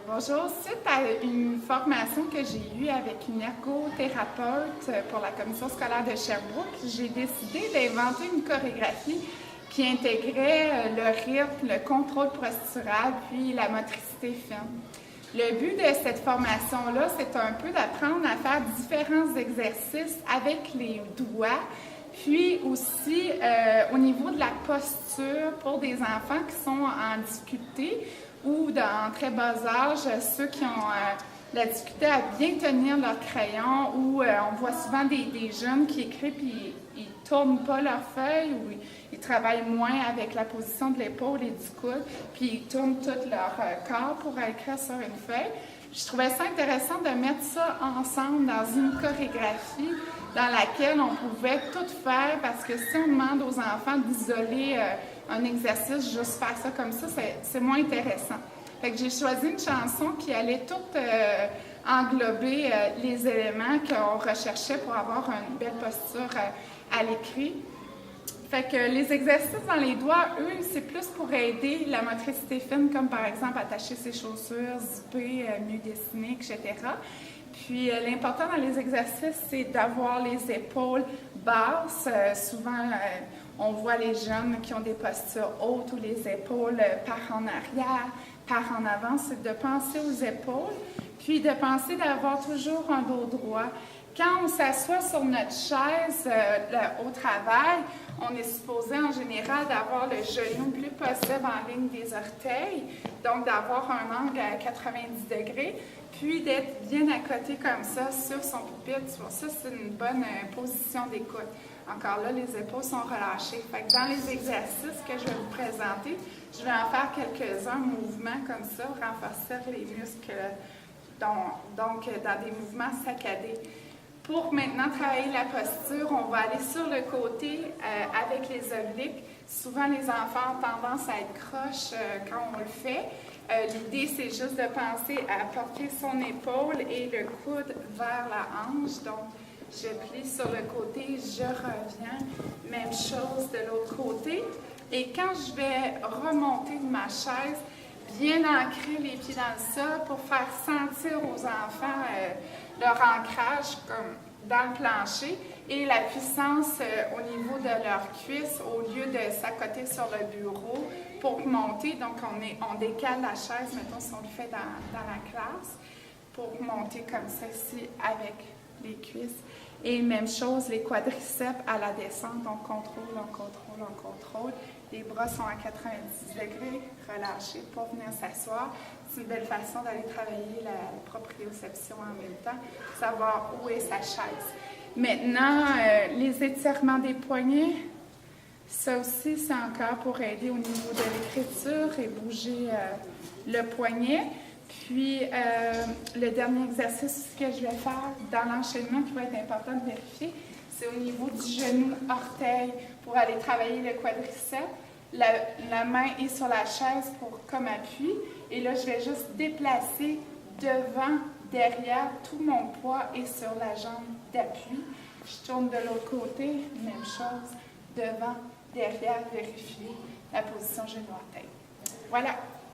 Bonjour. Suite à une formation que j'ai eue avec une ergothérapeute pour la commission scolaire de Sherbrooke, j'ai décidé d'inventer une chorégraphie qui intégrait le rythme, le contrôle postural, puis la motricité fine. Le but de cette formation-là, c'est un peu d'apprendre à faire différents exercices avec les doigts, puis aussi au niveau de la posture pour des enfants qui sont en difficulté ou en très bas âge, ceux qui ont la difficulté à bien tenir leur crayon, ou on voit souvent des jeunes qui écrivent puis ils ne tournent pas leur feuille, ou ils travaillent moins avec la position de l'épaule et du coude, puis ils tournent tout leur corps pour écrire sur une feuille. Je trouvais ça intéressant de mettre ça ensemble dans une chorégraphie dans laquelle on pouvait tout faire, parce que si on demande aux enfants d'isoler un exercice, juste faire ça comme ça, c'est moins intéressant. Fait que j'ai choisi une chanson qui allait tout englober les éléments qu'on recherchait pour avoir une belle posture à l'écrit. Fait que les exercices dans les doigts, eux, c'est plus pour aider la motricité fine, comme par exemple attacher ses chaussures, zipper, mieux dessiner, etc. Puis l'important dans les exercices, c'est d'avoir les épaules basses. Souvent, on voit les jeunes qui ont des postures hautes où les épaules partent en arrière, partent en avant. C'est de penser aux épaules, puis de penser d'avoir toujours un dos droit. Quand on s'assoit sur notre chaise au travail, on est supposé en général d'avoir le genou le plus possible en ligne des orteils, donc d'avoir un angle à 90 degrés, puis d'être bien à côté comme ça sur son pupitre. Ça, c'est une bonne position d'écoute. Encore là, les épaules sont relâchées. Fait que dans les exercices que je vais vous présenter, je vais en faire quelques-uns mouvements comme ça, renforcer les muscles, donc dans des mouvements saccadés. Pour maintenant travailler la posture, on va aller sur le côté avec les obliques. Souvent, les enfants ont tendance à être croches quand on le fait. L'idée, c'est juste de penser à porter son épaule et le coude vers la hanche. Donc, je plie sur le côté, je reviens. Même chose de l'autre côté. Et quand je vais remonter de ma chaise, bien ancrer les pieds dans le sol pour faire sentir aux enfants leur ancrage comme dans le plancher et la puissance au niveau de leurs cuisses au lieu de s'accoter sur le bureau pour monter. Donc, on décale la chaise, mettons si on le fait dans la classe, pour monter comme ceci avec les cuisses. Et même chose, les quadriceps à la descente, on contrôle, on contrôle, on contrôle. Les bras sont à 90 degrés, relâchés pour venir s'asseoir. C'est une belle façon d'aller travailler la proprioception en même temps, savoir où est sa chaise. Maintenant, les étirements des poignets, ça aussi, c'est encore pour aider au niveau de l'écriture et bouger le poignet. Puis, le dernier exercice que je vais faire dans l'enchaînement qui va être important de vérifier, c'est au niveau du genou orteil pour aller travailler le quadriceps. La main est sur la chaise comme appui. Et là, je vais juste déplacer devant, derrière. Tout mon poids est sur la jambe d'appui. Je tourne de l'autre côté, même chose. Devant, derrière, vérifier la position genou orteil. Voilà.